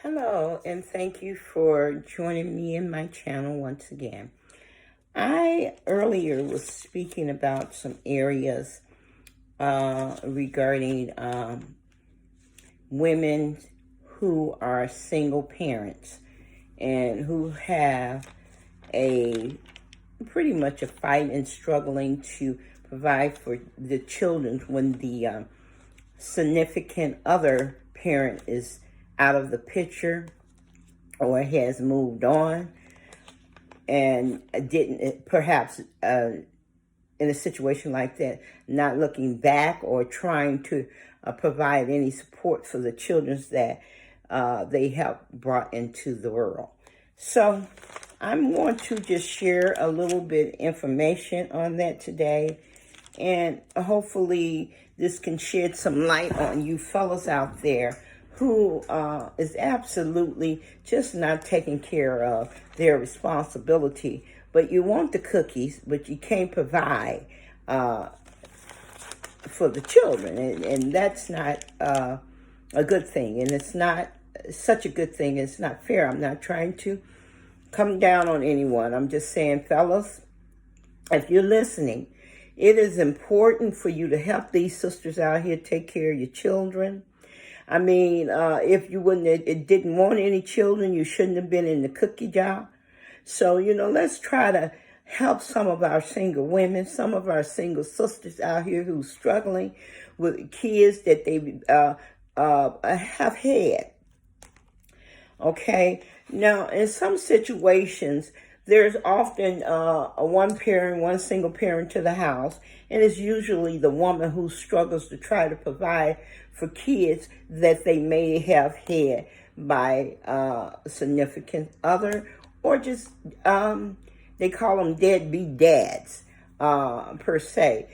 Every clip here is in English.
Hello, and thank you for joining me in my channel once again. I earlier was speaking about some areas regarding women who are single parents and who have a pretty much a fight and struggling to provide for the children when the significant other parent is out of the picture or has moved on and didn't perhaps in a situation like that not looking back or trying to provide any support for the children that they have brought into the world. So I'm going to just share a little bit information on that today, and hopefully this can shed some light on you fellas out there who is absolutely just not taking care of their responsibility. But you want the cookies, but you can't provide for the children. And that's not a good thing. And it's not such a good thing. It's not fair. I'm not trying to come down on anyone. I'm just saying, fellas, if you're listening, it is important for you to help these sisters out here take care of your children. I mean, if you didn't want any children, you shouldn't have been in the cookie jar. So, let's try to help some of our single women, some of our single sisters out here who's struggling with kids that they have had. Okay. Now, in some situations, there's often one single parent to the house, and it's usually the woman who struggles to try to provide for kids that they may have had by a significant other, or just they call them deadbeat dads per se.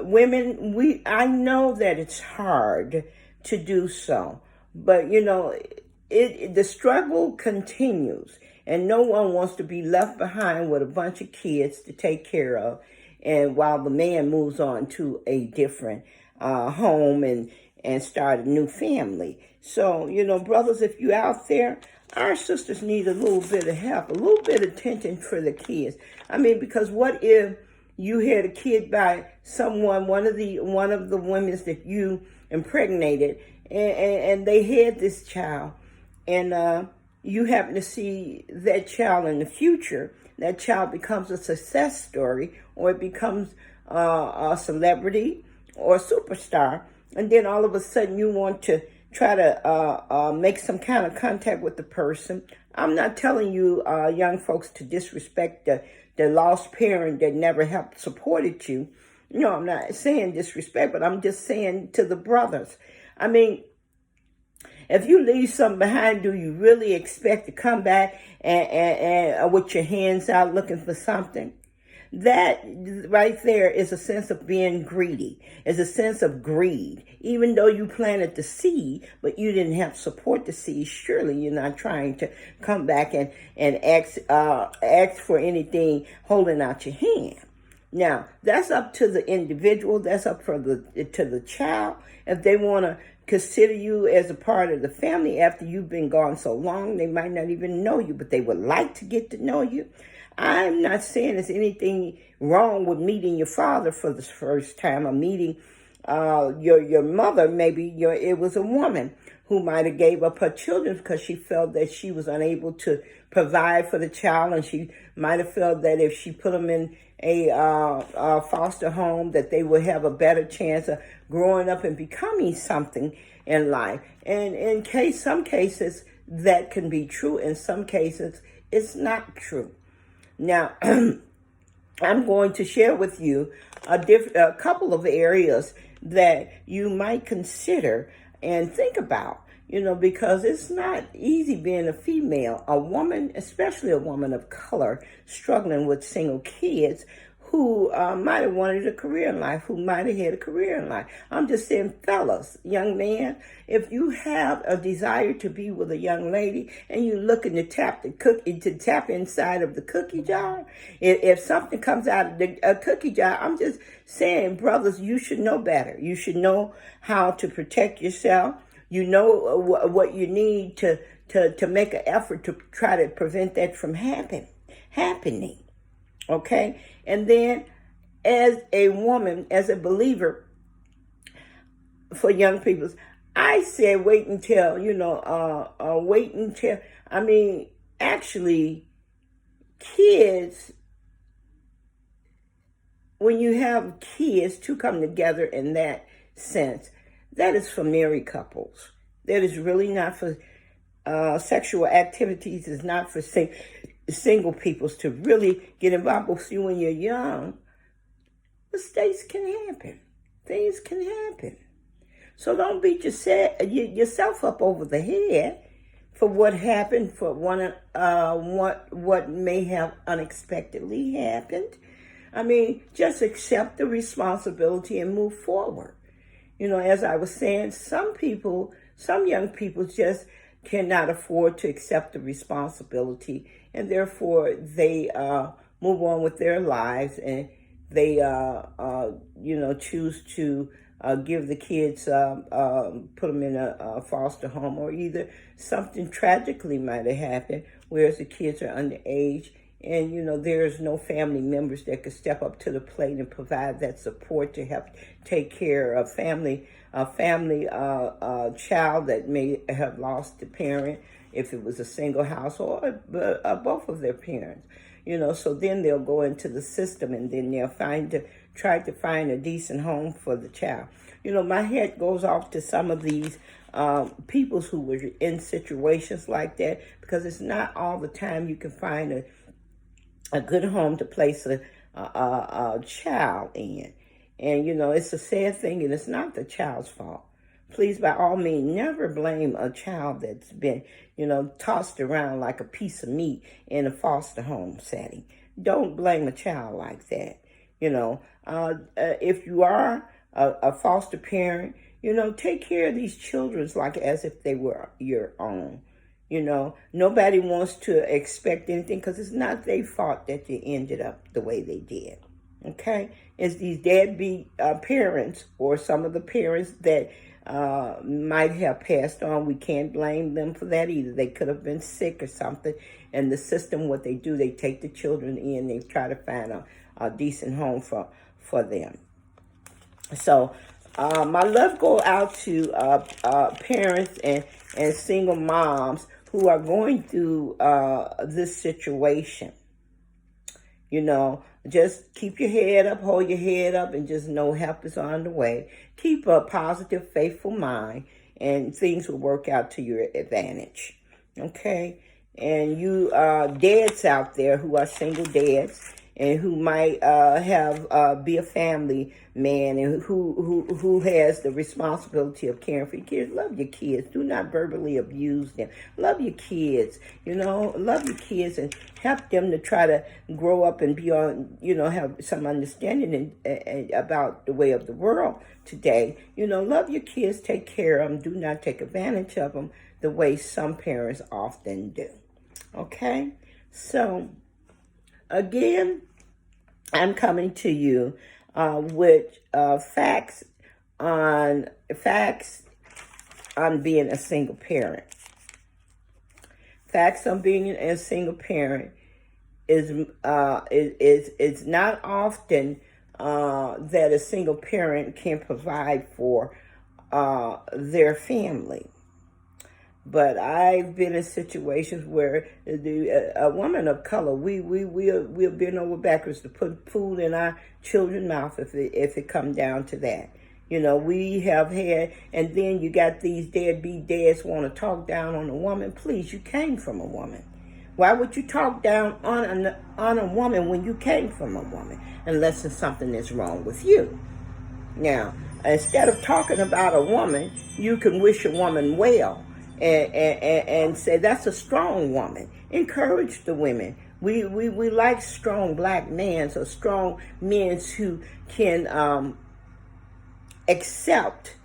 Women, I know that it's hard to do so, but the struggle continues, and no one wants to be left behind with a bunch of kids to take care of, and while the man moves on to a different home and start a new family. So, brothers, if you out there, our sisters need a little bit of help, a little bit of attention for the kids. I mean, because what if you had a kid by someone, one of the women that you impregnated, and they had this child, and you happen to see that child in the future, that child becomes a success story, or it becomes a celebrity or a superstar, and then all of a sudden you want to try to make some kind of contact with the person. I'm not telling you young folks to disrespect the lost parent that never helped supported you. No, I'm not saying disrespect, but I'm just saying to the brothers. I mean, if you leave something behind, do you really expect to come back and with your hands out looking for something? That right there is a sense of being greedy. It's a sense of greed. Even though you planted the seed, but you didn't help support the seed, surely you're not trying to come back and ask for anything holding out your hand. Now, that's up to the individual. That's up to the child. If they want to consider you as a part of the family after you've been gone so long, they might not even know you, but they would like to get to know you. I'm not saying there's anything wrong with meeting your father for the first time, or meeting your mother. Maybe it was a woman who might have gave up her children because she felt that she was unable to provide for the child, and she might have felt that if she put them in a foster home, that they would have a better chance of growing up and becoming something in life. And in some cases that can be true. In some cases it's not true. Now, I'm going to share with you a couple of areas that you might consider and think about, because it's not easy being a female, a woman, especially a woman of color, struggling with single kids who might have wanted a career in life, who might have had a career in life. I'm just saying, fellas, young man, if you have a desire to be with a young lady and you're looking to tap inside of the cookie jar, if something comes out of the cookie jar, I'm just saying, brothers, you should know better. You should know how to protect yourself. You know what you need to make an effort to try to prevent that from happening. Okay? And then as a woman, as a believer, for young people, I said wait until, I mean, actually, kids, when you have kids to come together in that sense, that is for married couples. That is really not for sexual activities, is not for single peoples to really get involved. But see, when you're young, mistakes can happen. Things can happen. So don't beat yourself up over the head for what happened, for what may have unexpectedly happened. I mean, just accept the responsibility and move forward. As I was saying, some young people just cannot afford to accept the responsibility, and therefore they move on with their lives, and they choose to give the kids, put them in a foster home, or either something tragically might have happened, whereas the kids are underage, and there's no family members that could step up to the plate and provide that support to help take care of a family child that may have lost a parent, if it was a single household, or both of their parents. So then they'll go into the system, and then they'll try to find a decent home for the child. My head goes off to some of these people who were in situations like that, because it's not all the time you can find a good home to place a child in. And, it's a sad thing, and it's not the child's fault. Please, by all means, never blame a child that's been, tossed around like a piece of meat in a foster home setting. Don't blame a child like that. If you are a foster parent, take care of these children like as if they were your own. Nobody wants to expect anything, because it's not their fault that they ended up the way they did. Okay? It's these deadbeat parents, or some of the parents that might have passed on. We can't blame them for that either. They could have been sick or something. And the system, what they do, they take the children in. They try to find a decent home for them. So my love go out to parents and single moms who are going through this situation. Just keep your head up, hold your head up, and just know help is on the way. Keep a positive, faithful mind, and things will work out to your advantage. Okay? And you dads out there who are single dads, and who might be a family man, and who has the responsibility of caring for your kids. Love your kids. Do not verbally abuse them. Love your kids. Love your kids, and help them to try to grow up and be on, have some understanding about the way of the world today. Love your kids. Take care of them. Do not take advantage of them the way some parents often do. Okay? So, again, I'm coming to you with facts on being a single parent. Facts on being a single parent is not often that a single parent can provide for their family. But I've been in situations where a woman of color, we'll bend over backwards to put food in our children's mouth if it come down to that. We have had, and then you got these deadbeat dads want to talk down on a woman. Please, you came from a woman. Why would you talk down on a woman when you came from a woman, unless there's something that's wrong with you? Now, instead of talking about a woman, you can wish a woman well. And say that's a strong woman. Encourage the women. We like strong black men, so strong men who can accept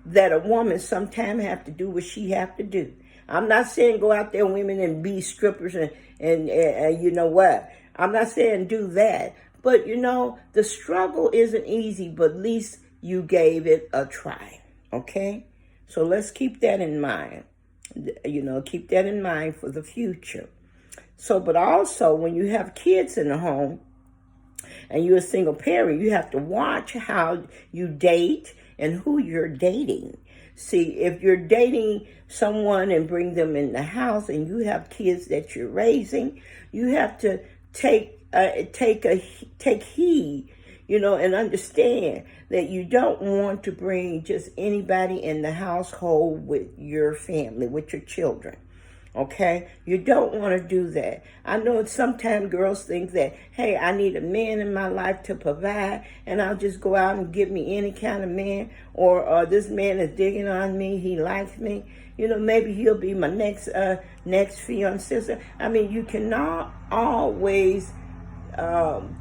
that a woman sometimes have to do what she have to do. I'm not saying go out there, women, and be strippers and you know what. I'm not saying do that. But, the struggle isn't easy, but at least you gave it a try. Okay? So let's keep that in mind. Keep that in mind for the future. So, but also when you have kids in the home and you're a single parent, you have to watch how you date and who you're dating. See, if you're dating someone and bring them in the house and you have kids that you're raising, you have to take heed, and understand that you don't want to bring just anybody in the household with your family, with your children. Okay? You don't want to do that. I know sometimes girls think that, hey, I need a man in my life to provide, and I'll just go out and get me any kind of man, or this man is digging on me, he likes me. Maybe he'll be my next fiancé. I mean, you cannot always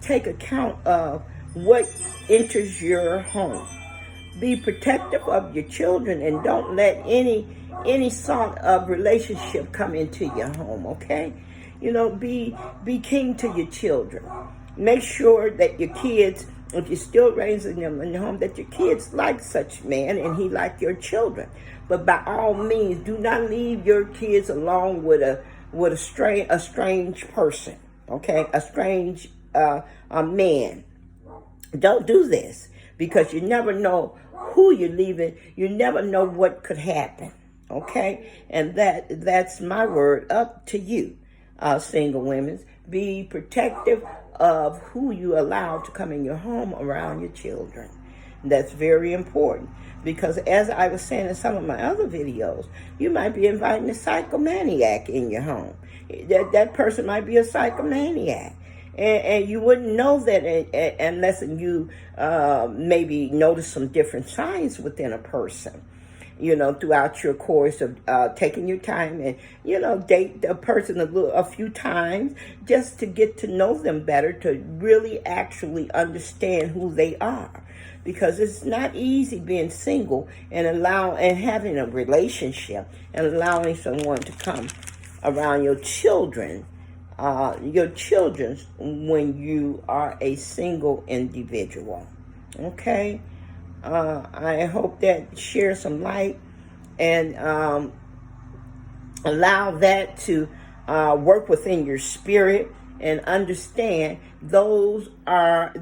take account of what enters your home. Be protective of your children and don't let any sort of relationship come into your home, okay? Be king to your children. Make sure that your kids, if you're still raising them in your home, that your kids like such man and he like your children. But by all means, do not leave your kids alone with a strange person, okay? A strange a man. Don't do this, because you never know who you're leaving. You never know what could happen, okay? And that's my word up to you, single women. Be protective of who you allow to come in your home around your children. That's very important, because as I was saying in some of my other videos, you might be inviting a psychomaniac in your home. That person might be a psychomaniac. And you wouldn't know that unless you maybe notice some different signs within a person, throughout your course of taking your time and, date a person a few times just to get to know them better, to really actually understand who they are. Because it's not easy being single and having a relationship and allowing someone to come around your children when you are a single individual. Okay? I hope that shares some light and allow that to work within your spirit, and understand those are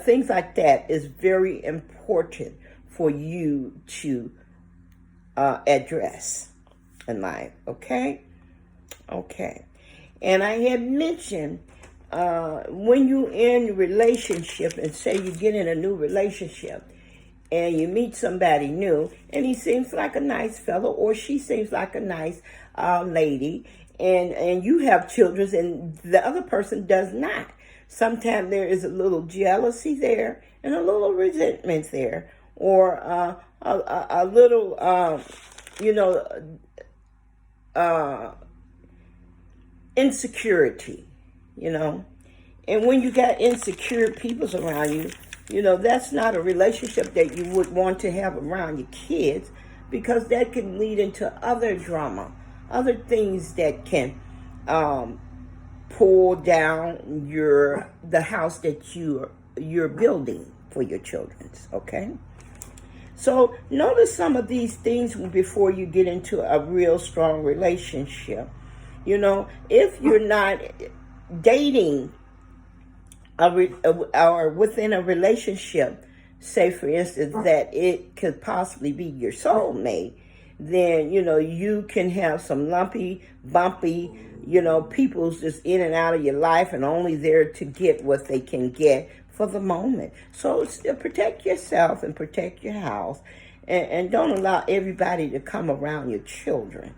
things like that is very important for you to address in life. Okay? Okay. And I had mentioned when you're in a relationship, and say you get in a new relationship and you meet somebody new and he seems like a nice fellow or she seems like a nice lady, and you have children and the other person does not. Sometimes there is a little jealousy there and a little resentment there, or a little, insecurity, and when you got insecure people around you, that's not a relationship that you would want to have around your kids, because that can lead into other drama, other things that can pull down the house that you're building for your children. Okay, so notice some of these things before you get into a real strong relationship. If you're not dating or within a relationship, say for instance that it could possibly be your soulmate, then you can have some lumpy, bumpy, people's just in and out of your life and only there to get what they can get for the moment. So protect yourself and protect your house, and don't allow everybody to come around your children.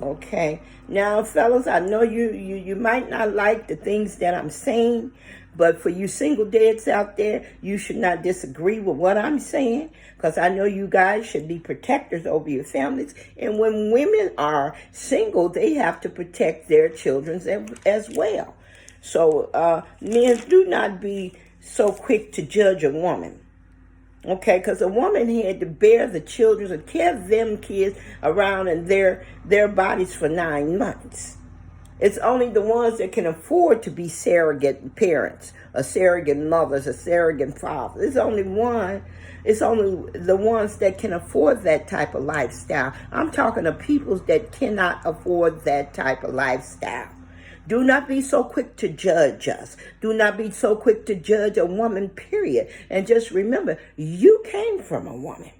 Okay. Now, fellas, I know you might not like the things that I'm saying, but for you single dads out there, you should not disagree with what I'm saying, because I know you guys should be protectors over your families. And when women are single, they have to protect their children as well. So, men, do not be so quick to judge a woman. Okay, because a woman had to bear the children and carry them kids around in their bodies for 9 months. It's only the ones that can afford to be surrogate parents, or surrogate mothers, or surrogate fathers. It's only the ones that can afford that type of lifestyle. I'm talking to people that cannot afford that type of lifestyle. Do not be so quick to judge us. Do not be so quick to judge a woman, period. And just remember, you came from a woman.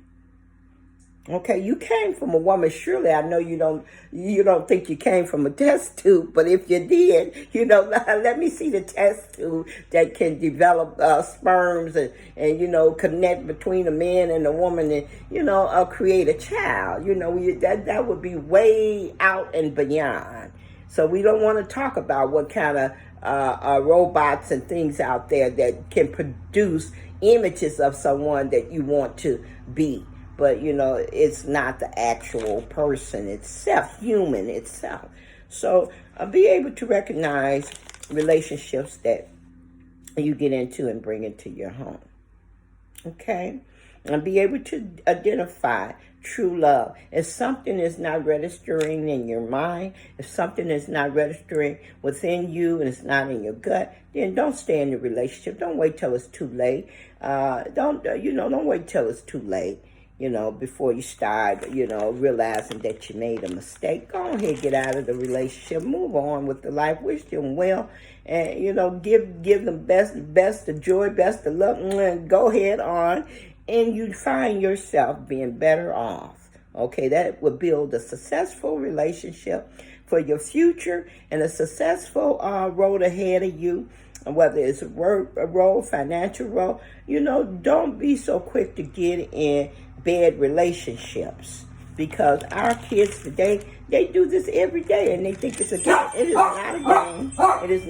Okay, you came from a woman. Surely I know you don't think you came from a test tube, but if you did, let me see the test tube that can develop sperms and connect between a man and a woman and create a child. That would be way out and beyond. So we don't want to talk about what kind of robots and things out there that can produce images of someone that you want to be. But, it's not the actual person itself, human itself. So be able to recognize relationships that you get into and bring into your home. Okay? And be able to identify true love. If something is not registering in your mind, if something is not registering within you and it's not in your gut, then don't stay in the relationship. Don't wait till it's too late. Don't wait till it's too late. Before you start, realizing that you made a mistake. Go ahead, get out of the relationship, move on with the life, wish them well, and, give them best of joy, best of luck, and go ahead on, and you find yourself being better off. Okay, that will build a successful relationship for your future and a successful road ahead of you. Whether it's a role, financial role, don't be so quick to get in bad relationships, because our kids today, they do this every day and they think it's a game. It is not a game. It is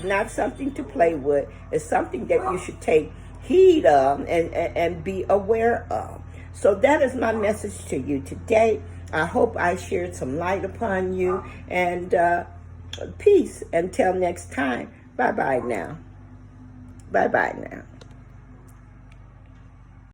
not something to play with. It's something that you should take heed of and be aware of. So that is my message to you today. I hope I shared some light upon you, and peace until next time. Bye-bye now. Bye-bye now.